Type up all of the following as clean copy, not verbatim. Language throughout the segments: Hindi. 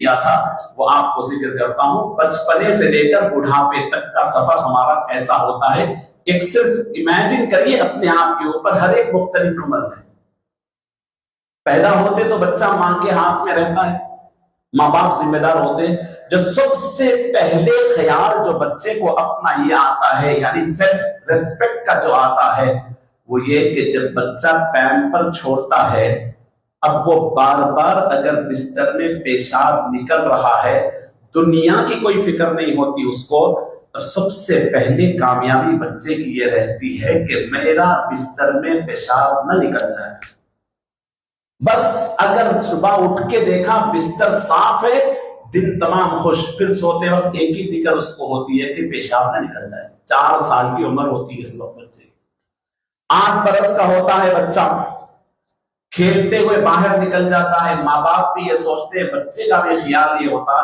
किया था वो आपको जिक्र करता हूं। बचपने से लेकर बुढ़ापे तक का सफर हमारा कैसा होता है, एक सिर्फ इमेजिन करिए अपने आप के ऊपर। हर एक मुख्तलिफ उम्र में पैदा होते तो बच्चा मां के हाथ में रहता है, माँ बाप जिम्मेदार होते हैं। जो सबसे पहले ख्याल जो बच्चे को अपना ये आता है, यानी सेल्फ रेस्पेक्ट का जो आता है, वो ये कि जब बच्चा पैम्पर छोड़ता है, अब वो बार बार अगर बिस्तर में पेशाब निकल रहा है, दुनिया की कोई फिक्र नहीं होती उसको। और सबसे पहले कामयाबी बच्चे की ये रहती है कि मेरा बिस्तर में पेशाब न निकल जाए। बस अगर सुबह उठ के देखा बिस्तर साफ है, दिन तमाम खुश। फिर सोते वक्त एक ही फिक्र उसको होती है कि पेशाब ना निकल जाए। 4 साल की उम्र होती है इस वक्त बच्चे। 8 बरस का होता है बच्चा, खेलते हुए बाहर निकल जाता है। माँ बाप भी ये सोचते हैं, बच्चे का भी ख्याल ये होता,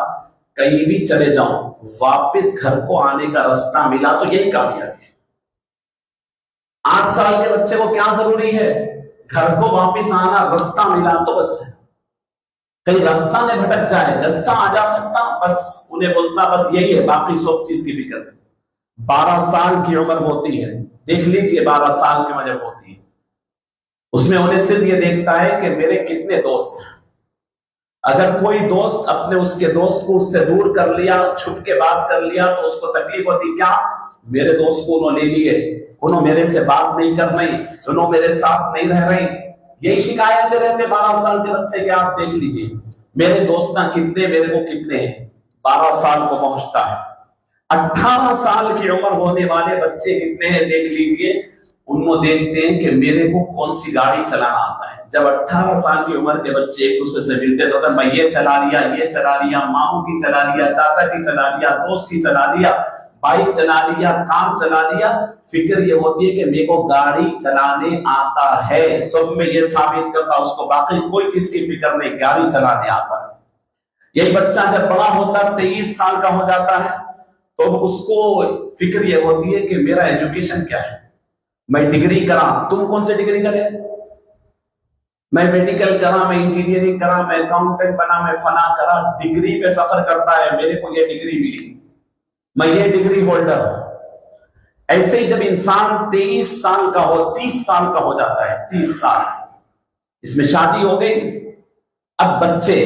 कहीं भी चले जाऊं वापस घर को आने का रास्ता मिला तो यही कामयाबी है। 8 साल के बच्चे को क्या जरूरी है, घर को वापस आना, रास्ता मिला तो बस है। कहीं रास्ता न भटक जाए, रास्ता आ जा सकता, बस उन्हें बोलता बस यही है, बाकी सब चीज की फिक्र है। 12 साल की उम्र होती है, देख लीजिए 12 साल की उम्र होती है, उसमें उन्हें सिर्फ ये देखता है कि मेरे कितने दोस्त हैं। अगर कोई दोस्त अपने उसके दोस्त को उससे दूर कर लिया, छुप के बात कर लिया, तो उसको तकलीफ होती, क्या मेरे दोस्त को उन्होंने ले लिए, उन्होंने मेरे से बात नहीं कर रही, उन्होंने मेरे साथ नहीं रह रही। यही शिकायतें रहते 12 साल के बच्चे के। आप देख लीजिए मेरे दोस्त कितने, मेरे को कितने हैं। 12 साल को पहुंचता है। 18 साल की उम्र होने वाले बच्चे कितने हैं देख लीजिए, उनको देखते हैं कि मेरे को कौन सी गाड़ी चलाना आता है। जब 18 साल की उम्र के बच्चे एक दूसरे से मिलते तो मैं ये चला लिया, ये चला लिया, मामू की चला लिया, चाचा की चला लिया, दोस्त की चला लिया, बाइक चला लिया, कार चला लिया। फिक्र ये होती है कि मेरे को गाड़ी चलाने आता है, सब में ये साबित करता उसको, बाकी कोई चीज की फिक्र नहीं, गाड़ी चलाने आता है। यही बच्चा जब बड़ा होता है, 23 साल का हो जाता है, तो उसको फिक्र ये होती है कि मेरा एजुकेशन क्या है, मैं डिग्री करा। तुम कौन सी डिग्री करे? मैं मेडिकल करा, मैं इंजीनियरिंग करा, मैं अकाउंटेंट बना, मैं फला करा। डिग्री पे फख्र करता है, मेरे को ये डिग्री मिली, मैं ये डिग्री होल्डर हूं। ऐसे ही जब इंसान 23 साल का हो, 30 साल का हो जाता है, 30 साल, इसमें शादी हो गई। अब बच्चे,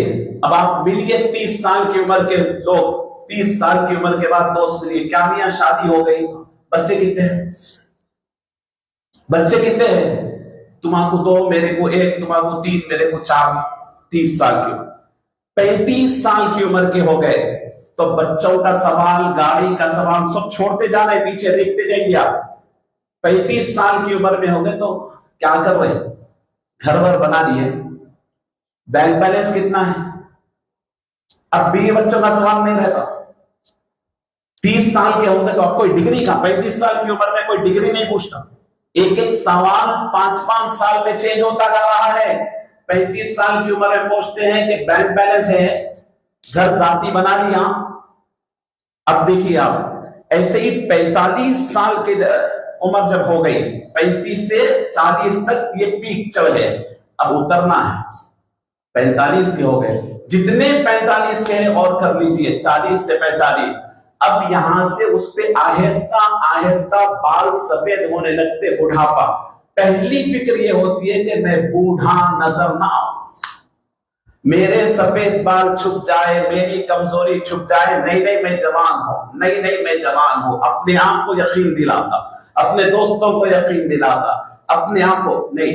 अब आप मिलिए 30 साल की उम्र के लोग, 30 साल की उम्र के बाद दोस्त मिलिए, क्या मियां शादी हो गई। बच्चे कितने हैं? बच्चे कितने हैं? तुम्हारे 2, मेरे को 1, तुम्हारे 3, मेरे को 4। 30 साल की, 35 साल की उम्र के हो गए तो बच्चों का सवाल, गाड़ी का सवाल सब छोड़ते जा रहे, पीछे देखते जाइए आप। 35 साल की उम्र में हो गए तो क्या कर रहे? घर वर बना लिए, बैंक बैलेंस कितना है, अब भी बच्चों का सवाल नहीं रहता। 30 साल के होंगे तो अब कोई डिग्री का, 35 साल की उम्र में कोई डिग्री नहीं पूछता। एक एक सवाल 5-5 साल में चेंज होता जा रहा है। 35 साल की उम्र में पूछते हैं कि बैंक बैलेंस है, घर जाती बना लिया। अब देखिए आप, ऐसे ही 45 साल की उम्र जब हो गई, 35 से 40 तक ये पीक चल गए, अब उतरना है। 45 के हो गए, जितने 45 के हैं और कर लीजिए, 40 से 45। अब यहां से उस पे आहिस्ता आहिस्ता बाल सफेद होने लगते, बुढ़ापा। पहली फिक्र ये होती है कि मैं बूढ़ा नजर ना आऊं, मेरे सफेद बाल छुप जाए, मेरी कमजोरी छुप जाए। नहीं नहीं मैं जवान हूं, नहीं नहीं मैं जवान हूं। अपने आप को यकीन दिलाता, अपने दोस्तों को यकीन दिलाता, अपने आप को नहीं।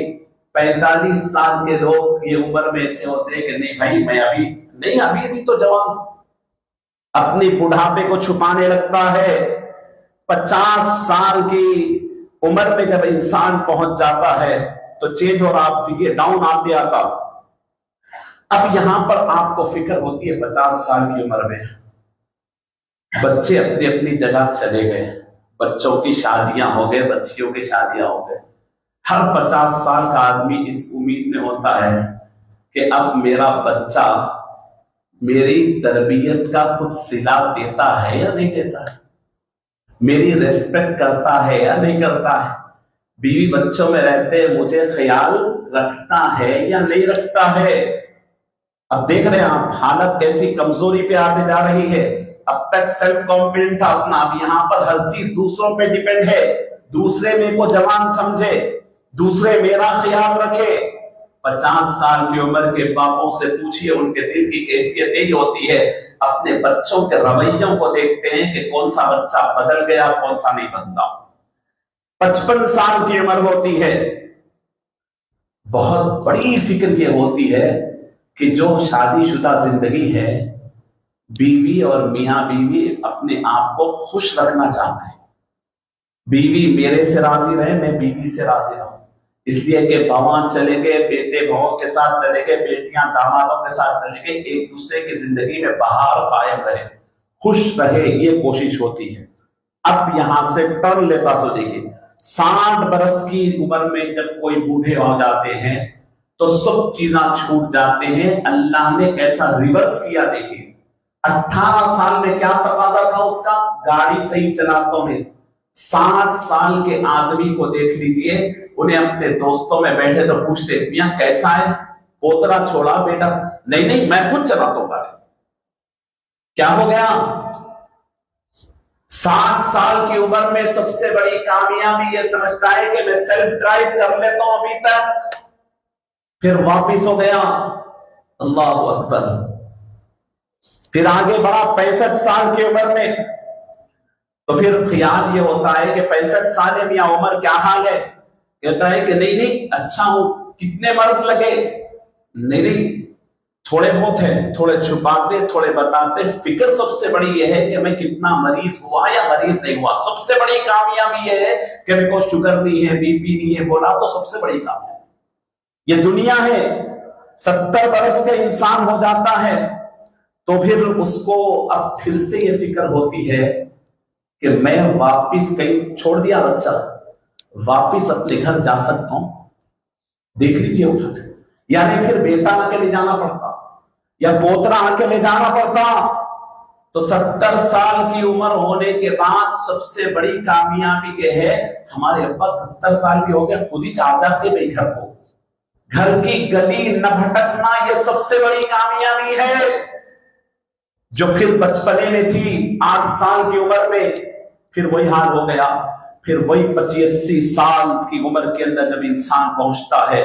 45 साल के लोग ये उम्र में ऐसे होते हैं कि नहीं भाई मैं अभी नहीं, अभी तो जवान हूं, अपनी बुढ़ापे को छुपाने लगता है। 50 साल की उम्र में जब इंसान पहुंच जाता है तो चेंज हो रहा, आप देखिए डाउन आते आता। अब यहां पर आपको फिक्र होती है 50 साल की उम्र में बच्चे अपनी अपनी जगह चले गए, बच्चों की शादियां हो गए, बच्चियों की शादियां हो गए। हर 50 साल का आदमी इस उम्मीद में होता है कि अब मेरा बच्चा मेरी तरबियत का कुछ सिला देता है या नहीं देता है, मेरी रेस्पेक्ट करता है या नहीं करता है, बीवी बच्चों में रहते मुझे ख्याल रखता है या नहीं रखता है। अब देख रहे हैं आप हालत कैसी कमजोरी पे आते जा रही है। अब तक सेल्फ कॉन्फिडेंट था अपना, अब यहाँ पर हर चीज दूसरों पे डिपेंड है। दूसरे मेरे को जवान समझे, दूसरे मेरा ख्याल रखे। 50 साल की उम्र के बापों से पूछिए, उनके दिल की कैफियत यही होती है। अपने बच्चों के रवैयों को देखते हैं कि कौन सा बच्चा बदल गया, कौन सा नहीं बदला। 55 साल की उम्र होती है, बहुत बड़ी फिक्र ये होती है कि जो शादीशुदा जिंदगी है, बीवी और मियां बीवी अपने आप को खुश रखना चाहते हैं। बीवी मेरे से राजी रहे, मैं बीवी से राजी रहूं, इसलिए कि बावां चले गए, बेटे बहुओं के साथ चले गए, बेटियां दामादों के साथ चले गए, एक दूसरे की जिंदगी में बहार कायम रहे, खुश रहे, ये कोशिश होती है। अब यहां से टर्न लेता सो देखिए, 60 बरस की उम्र में जब कोई बूढ़े हो जाते हैं तो सब चीजें छूट जाते हैं। अल्लाह ने कैसा रिवर्स किया देखिए। 18 साल में क्या तकाजा था उसका, गाड़ी सही चलातों में। 60 साल के आदमी को देख लीजिए, उन्हें अपने दोस्तों में बैठे तो पूछते, मियां कैसा है, पोतरा छोड़ा बेटा, नहीं नहीं मैं खुद चलाता हूं गाड़ी। क्या हो गया? 60 साल की उम्र में सबसे बड़ी कामयाबी ये समझता है कि मैं सेल्फ ड्राइव कर लेता हूं अभी तक, फिर वापिस हो गया, अल्लाह अकबर। फिर आगे बढ़ा 65 साल की उम्र में, तो फिर ख्याल ये होता है कि 65 साल है मियां, उम्र क्या हाल है? कहता है कि नहीं नहीं अच्छा हूं। कितने मर्ज लगे? नहीं नहीं थोड़े बहुत है, थोड़े छुपाते थोड़े बताते। फिक्र सबसे बड़ी यह है कि मैं कितना मरीज हुआ या मरीज नहीं हुआ। सबसे बड़ी कामयाबी यह है कि मेरे को शुगर नहीं है, बीपी नहीं है, बोला तो सबसे बड़ी कामयाबी ये दुनिया है। 70 बरस का इंसान हो जाता है तो फिर उसको अब फिर से ये फिक्र होती है कि मैं वापिस कहीं छोड़ दिया बच्चा, वापिस अपने घर जा सकता हूं, देख लीजिए उठा, यानी फिर बेटा आके ले जाना पड़ता या पोतरा आके ले जाना पड़ता। तो 70 साल की उम्र होने के बाद सबसे बड़ी कामयाबी ये है, हमारे अब्बा 70 साल के हो गए, खुद ही चाह जाते भाई घर को, घर की गली न भटकना, ये सबसे बड़ी कामयाबी है। जो फिर बचपने में थी 8 साल की उम्र में, फिर वही हाल हो गया। फिर वही 25-80 साल की उम्र के अंदर जब इंसान पहुंचता है,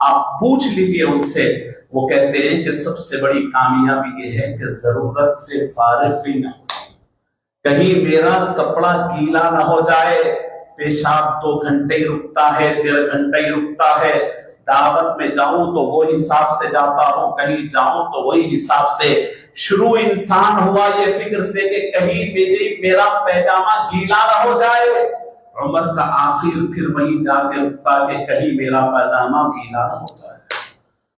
आप पूछ लीजिए उनसे, वो कहते हैं कि सबसे बड़ी कामयाबी ये है कि जरूरत से फारिग भी न हो, कहीं मेरा कपड़ा गीला ना हो जाए। पेशाब 2 घंटे ही रुकता है, 1.5 घंटे ही रुकता है। दावत में जाऊं तो वो हिसाब से जाता हूं, कहीं जाऊं तो वही हिसाब से। शुरू इंसान हुआ ये फिक्र से कि कहीं मेरा पैजामा गीला ना हो जाए, उम्र का आखिर फिर वही जाके रुकता कि कहीं मेरा पैजामा गीला ना हो जाए।